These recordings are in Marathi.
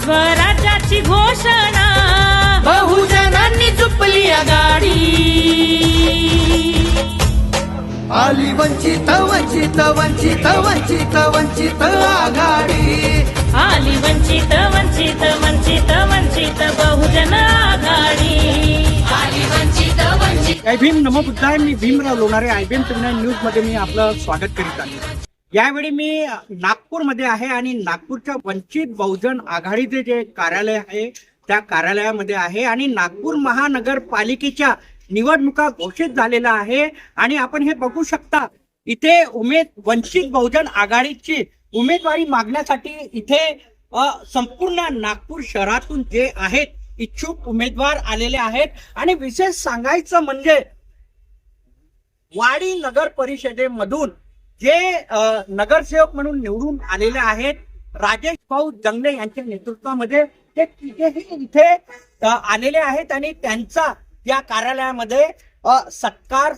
स्वराज्याची घोषणा बहुजनांनी झुपली आघाडी. आली वंचित वंचित वंचित वंचित वंचित आघाडी. आली वंचित वंचित वंचित वंचित बहुजन आघाडी. आली वंचित वंचित. जय भीम, नमो बुद्धाय. मी भीमराव लोणारे, IBM तुम्ही न्यूज मध्ये मी आपलं स्वागत करीत आहे. यावेळी मी नागपूरमध्ये आहे आणि नागपूरच्या वंचित बहुजन आघाडीचे जे कार्यालय आहे त्या कार्यालयामध्ये आहे आणि नागपूर महानगरपालिकेच्या निवडणुका घोषित झालेल्या आहे आणि आपण हे बघू शकता इथे वंचित बहुजन आघाडीची उमेदवारी मागण्यासाठी इथे संपूर्ण नागपूर शहरातून जे आहेत इच्छुक उमेदवार आलेले आहेत. आणि विशेष सांगायचं म्हणजे वाडी नगर परिषदेमधून जे नगरसेवक म्हणून निवडून आलेले आहेत राजेश भाऊ जंगले यांच्या नेतृत्वामध्ये ते तिथेही इथे आलेले आहेत आणि त्यांचा या कार्यालयामध्ये सत्कार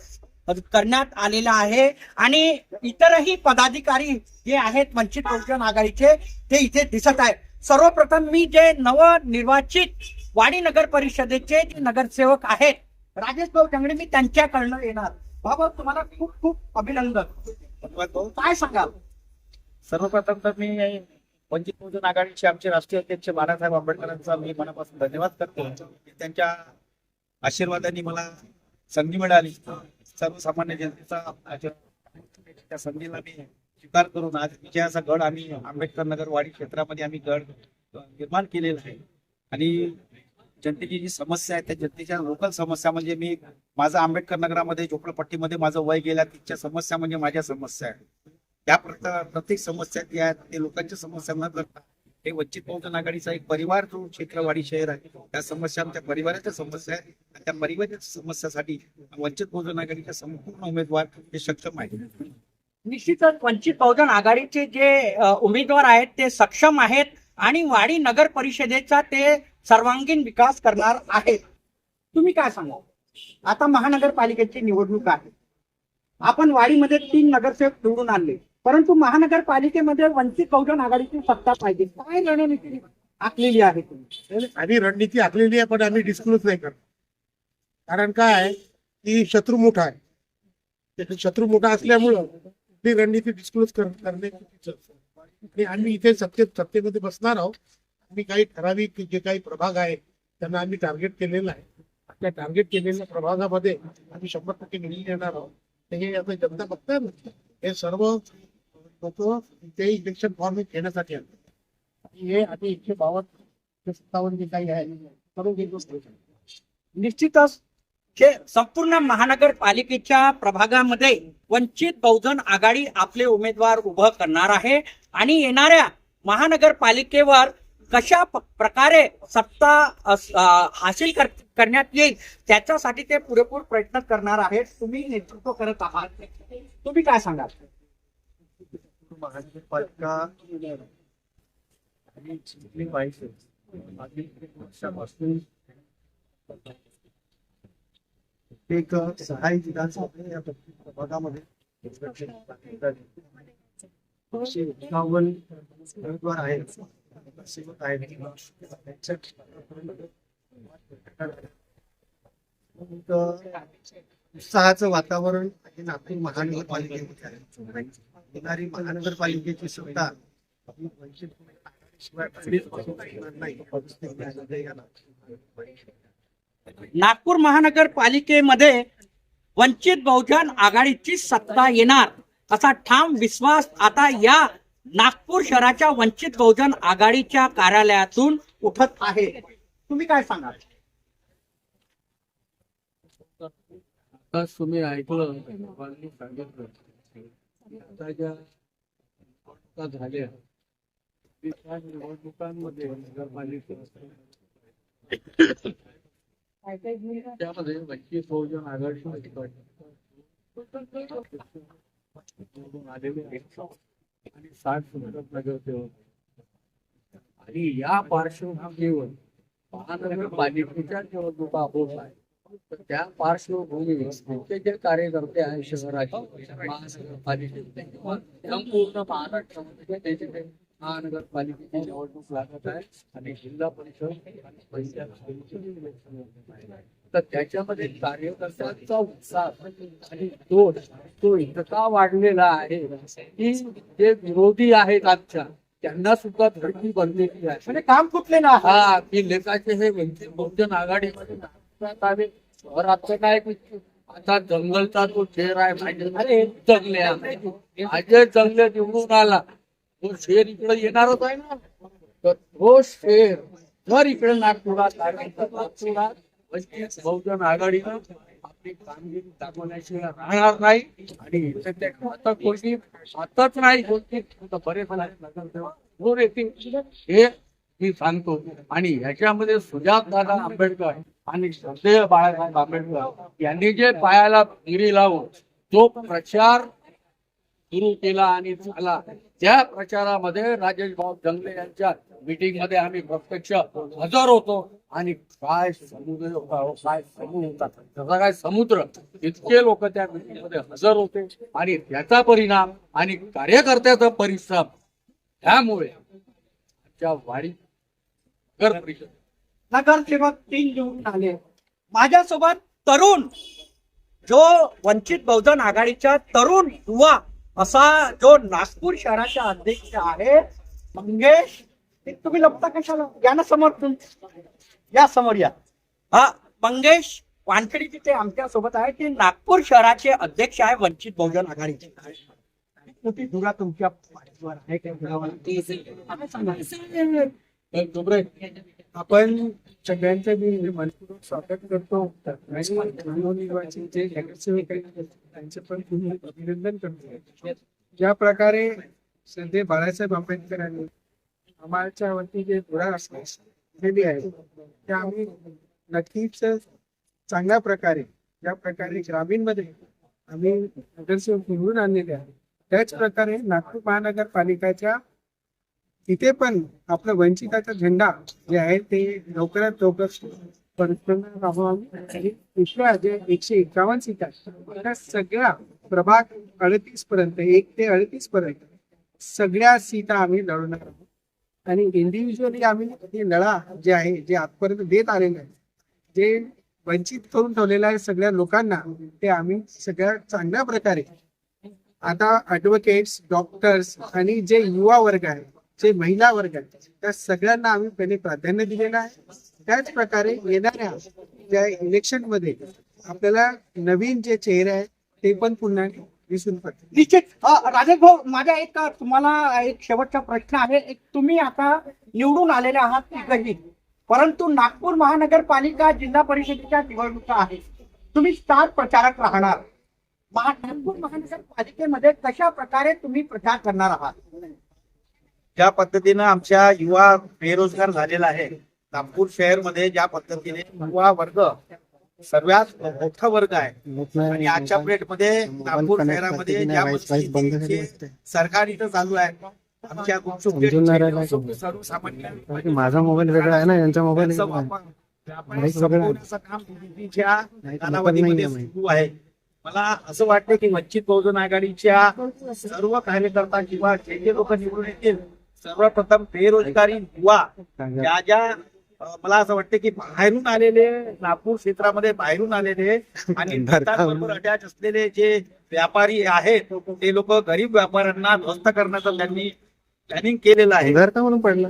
करण्यात आलेला आहे. आणि इतरही पदाधिकारी जे आहेत वंचित बहुजन आघाडीचे ते इथे दिसत आहेत. सर्वप्रथम मी जे नवनिर्वाचित वाडी नगर परिषदेचे जे नगरसेवक आहेत राजेश भाऊ जंगले, मी त्यांच्याकडनं येणार. बाबा, तुम्हाला खूप खूप अभिनंदन. काय सांगाल? सर्वप्रथम तर मी वंचित बहुजन आघाडीचे आमचे राष्ट्रीय अध्यक्ष बाळासाहेब आंबेडकरांचा मी मनापासून धन्यवाद करतो. त्यांच्या आशीर्वादाने मला संधी मिळाली. सर्वसामान्य जनतेचा त्या संधीला मी स्वीकार करून आज विजयाचा गड आम्ही आंबेडकर नगर वाडी क्षेत्रामध्ये आम्ही गड निर्माण केलेला आहे. आणि जनतेची जी समस्या आहे त्या जनतेच्या लोकल समस्या म्हणजे मी माझं आंबेडकर नगरामध्ये झोपडपट्टीमध्ये माझं वय गेल्या तिच्या समस्या म्हणजे माझ्या समस्या आहे. त्या प्रत्येक समस्या जी आहेत ते लोकांच्या समस्या न करता हे वंचित बहुजन आघाडीचा एक परिवार जो क्षेत्रवाडी शहर आहे त्या समस्या आमच्या परिवाराच्या समस्या आहेत. त्या परिवाराच्या समस्यासाठी वंचित बहुजन आघाडीचे संपूर्ण उमेदवार हे सक्षम आहेत. निश्चितच वंचित बहुजन आघाडीचे जे उमेदवार आहेत ते सक्षम आहेत आणि वाडी नगर परिषदेचा ते सर्वांगीण विकास करणार आहेत. तुम्ही काय सांगा? आता महानगरपालिकेची निवडणूक आहे. आपण वाडीमध्ये 3 नगरसेवक निवडून आणले, परंतु महानगरपालिकेमध्ये वंचित बहुजन आघाडीची सत्ता पाहिजे. काय रणनीती आखलेली आहे तुम्ही? आम्ही रणनीती आखलेली आहे, पण आम्ही डिस्क्लोज नाही करत. कारण काय की शत्रू मोठा आहे. शत्रू मोठा असल्यामुळं ती रणनीती डिस्क्लोज करणे चुकीचं असतं. आणि आम्ही इथे सत्तेमध्ये बसणार आहोत. आम्ही काही ठराविक जे काही प्रभाग आहे त्यांना आम्ही टार्गेट केलेलं आहे. त्या टार्गेट केलेल्या प्रभागामध्ये आम्ही 100% निवडून येणार आहोत. हे आता जनता बघतात. हे सर्व लोक ते इलेक्शन फॉर्म घेण्यासाठी आले. हे आधी 152-157 जे काही आहे करून घेतो. निश्चितच जे संपूर्ण महानगरपालिकेच्या प्रभागामध्ये वंचित बहुजन आघाडी आपले उमेदवार उभं करणार आहे आणि येणाऱ्या महानगरपालिकेवर कशा प्रकारे सत्ता हासिल करण्यात येईल त्याच्यासाठी ते पुरेपूर प्रयत्न करणार आहेत. तुम्ही नेतृत्व करत आहात, तुम्ही काय सांगाल? महानगरपालिका एक सहाय्य विधानसभा या प्रभागामध्ये उमेदवार आहेत, सेवक आहेत. उत्साहाचं वातावरण नागपूर महानगरपालिकेमध्ये आहे. येणारी महानगरपालिकेची सत्ता नागपूर महानगरपालिकेमध्ये वंचित बहुजन आघाडीची सत्ता येणार असा ठाम विश्वास आता या नागपूर शहराच्या वंचित बहुजन आघाडीच्या कार्यालयातून उठत आहे. तुम्ही काय सांगाल? तुम्ही ऐकलं सांगितलं झाल्या निवडणुकांमध्ये नगरपालिका त्यामध्ये वंचित बहुजन आघाडी आलेले आहेत आणि 60 नगरसेवक. आणि या पार्श्वभूमीवर महानगरपालिकेच्या निवडणुका होत आहे. त्या पार्श्वभूमीवर त्यांचे जे कार्यकर्ते आहेत शहराचे महानगरपालिकेचे संपूर्ण महाराष्ट्रामध्ये त्याचे महानगरपालिकेची निवडणूक लागत आहे आणि जिल्हा परिषद आणि पंचायत समितीची इलेक्शन होत आहे. तर त्याच्यामध्ये कार्यकर्त्यांचा उत्साह आणि तो इतका वाढलेला आहे की जे विरोधी आहेत आमच्या त्यांना सुद्धा धडकी बनलेली आहे. म्हणजे काम कुठले ना हा की लेखाचे हे वंचित बहुजन आघाडीमध्ये नागपुरात आले. शहरातलं काय की आता जंगलचा तो शेर आहे माझे जंगले निवडून आला तो शेर इकडे येणारच आहे ना. तर तो शेर जर इकडे नागपुरात आला तर नागपुरात वंचित बहुजन आघाडीनं आपली कामगिरी दाखवण्याशिवाय राहणार नाही. आणि इथे ते आता कोणी आताच नाही कोणती बरेच नगरसेवक येतील हे मी सांगतो. आणि ह्याच्यामध्ये सुजातदादा आंबेडकर आणि श्रद्धेय बाळासाहेब आंबेडकर यांनी जे पायाला गिरी लावून जो प्रचार सुरू केला आणि झाला त्या प्रचारामध्ये राजेश भाऊ जंगले यांच्या मीटिंग मध्ये आम्ही प्रत्यक्ष हजर होतो. आणि काय समुद्र होता हो, काय समूह होता, तसा काय समुद्र, इतके लोक त्या मीटिंग मध्ये हजर होते. आणि त्याचा परिणाम आणि कार्यकर्त्याचा परिश्रम त्यामुळे आमच्या वाडी नगर परिषद नगरसेवक 3 निवडून आले. माझ्यासोबत तरुण जो वंचित बहुजन आघाडीच्या तरुण युवा असा जो नागपूर शहराचा अध्यक्ष आहे मंगेश. तुम्ही लपता कशाला, या ना समोर, या समोर या. हा मंगेश वानखेडे तिथे आमच्या सोबत आहे. ते नागपूर शहराचे अध्यक्ष आहे वंचित बहुजन आघाडीचे. मोठी धुरा तुमच्या पाठीवर आहे आपण सगळ्यांचं मी मनपूर्वक स्वागत करतो आणि नवनिर्वाचित जे नगरसेवक आहेत त्यांचे पण पुन्हा अभिनंदन करतो. ज्या प्रकारे संजय बाळासाहेब आंबेडकरांनी आम्हाला वरती जे धुरा दिलेली आहे ते आम्ही नक्कीच चांगल्या प्रकारे ज्या प्रकारे ग्रामीणमध्ये आम्ही नगरसेवक निवडून आणलेले आहे त्याच प्रकारे नागपूर महानगरपालिकेच्या तिथे पण आपला वंचिताचा झेंडा जे आहे ते लवकरात लवकर तिथल्या जे 151 सीट आहेत त्या सगळ्या प्रभाग 38 पर्यंत 1 ते 38 पर्यंत सगळ्या सीटा आम्ही लढवणार आहोत. आणि इंडिव्हिज्युअली आम्ही हे लढा जे आहे जे आजपर्यंत देत आलेलं आहे जे वंचित करून ठेवलेलं आहे सगळ्या लोकांना ते आम्ही सगळ्या चांगल्या प्रकारे आता ऍडव्होकेट्स, डॉक्टर्स आणि जे युवा वर्ग आहे, जे महिला वर्ग आहे त्या सगळ्यांना आम्ही पहिले प्राधान्य दिलेलं आहे. त्याच प्रकारे येणाऱ्या ज्या इलेक्शन मध्ये आपल्याला नवीन जे चेहरे आहेत ते पण पुन्हा दिसून पडतील. निश्चित. राजेश भाऊ, माझा एक तुम्हाला एक शेवटचा प्रश्न आहे. एक तुम्ही आता निवडून आलेले आहात तिघही, परंतु नागपूर महानगरपालिका जिल्हा परिषदेच्या निवडणुका आहेत. तुम्ही स्टार प्रचारक राहणार. नागपूर महानगरपालिकेमध्ये कशा प्रकारे तुम्ही प्रचार करणार आहात? ज्या पद्धतीनं आमच्या युवा बेरोजगार झालेला आहे नागपूर शहर मध्ये, ज्या पद्धतीने युवा वर्ग सर्वात मोठा वर्ग आहे आणि आजच्या पिरियडमध्ये नागपूर शहरामध्ये ज्या पद्धतीने सरकार इथं चालू आहे आमच्या सर्वसामान्य माझा मोबाईल वेगळा आहे ना, यांचा मोबाईल कालावधीमध्ये सुरू आहे. मला असं वाटतं की वंचित बहुजन आघाडीच्या सर्व कार्यकर्ता किंवा जे लोक निवडून येतील सर्वप्रथम बेरोजगारी युवा ज्या मला असं वाटतं की बाहेरून आलेले नागपूर क्षेत्रामध्ये बाहेरून आलेले आणि बरोबर अटॅच असलेले जे व्यापारी आहेत ते लोक गरीब व्यापाऱ्यांना ध्वस्त करण्याचं त्यांनी प्लॅनिंग केलेलं आहे. म्हणून पडलं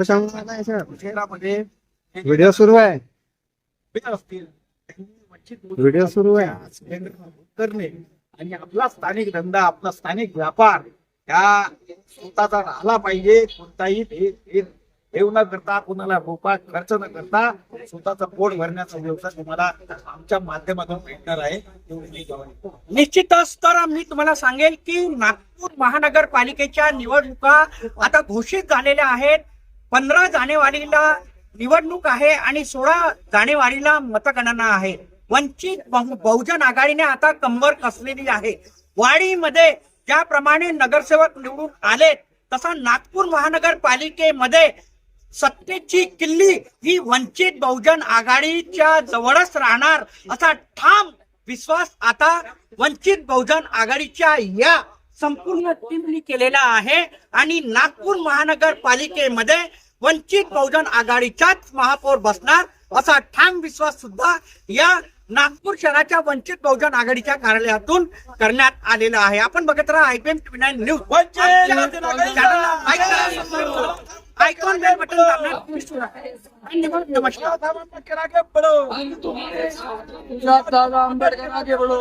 शहरामध्ये व्हिडिओ सुरू आहे, असतील व्हिडिओ सुरू आहे करणे आणि आपला स्थानिक धंदा, आपला स्थानिक व्यापार ह्या स्वतःचा राहिला पाहिजे. कोणताही ठेव न करता, कोणाला रुपया खर्च न करता स्वतःचा पोट भरण्याचा व्यवसाय तुम्हाला आमच्या माध्यमातून भेटणार आहे. निश्चितच. तर मी तुम्हाला सांगेल की नागपूर महानगरपालिकेच्या निवडणुका आता घोषित झालेल्या आहेत. 15 जानेवारीला निवडणूक आहे आणि 16 जानेवारीला मतगणना आहे. वंचित बहुजन आघाडीने आता कंबर कसलेली आहे. वाडीमध्ये ज्याप्रमाणे नगरसेवक निवडून आले तसा नागपूर महानगरपालिकेमध्ये सत्तेची किल्ली ही वंचित बहुजन आघाडीच्या जवळच राहणार असा ठाम विश्वास आता वंचित बहुजन आघाडीच्या या संपूर्ण टीमनी केलेला आहे आणि नागपूर महानगरपालिकेमध्ये वंचित बहुजन आघाडीच्याच महापौर बसणार असा ठाम विश्वास सुद्धा या नागपूर शहराच्या वंचित बहुजन आघाडीच्या कार्यालयातून करण्यात आलेला आहे. आपण बघत राहा IPM TV9 news. Icon bell button दाबण्यात विसरू नका. धन्यवाद. नमस्कार. आंबेडकर आगे बढ़ो.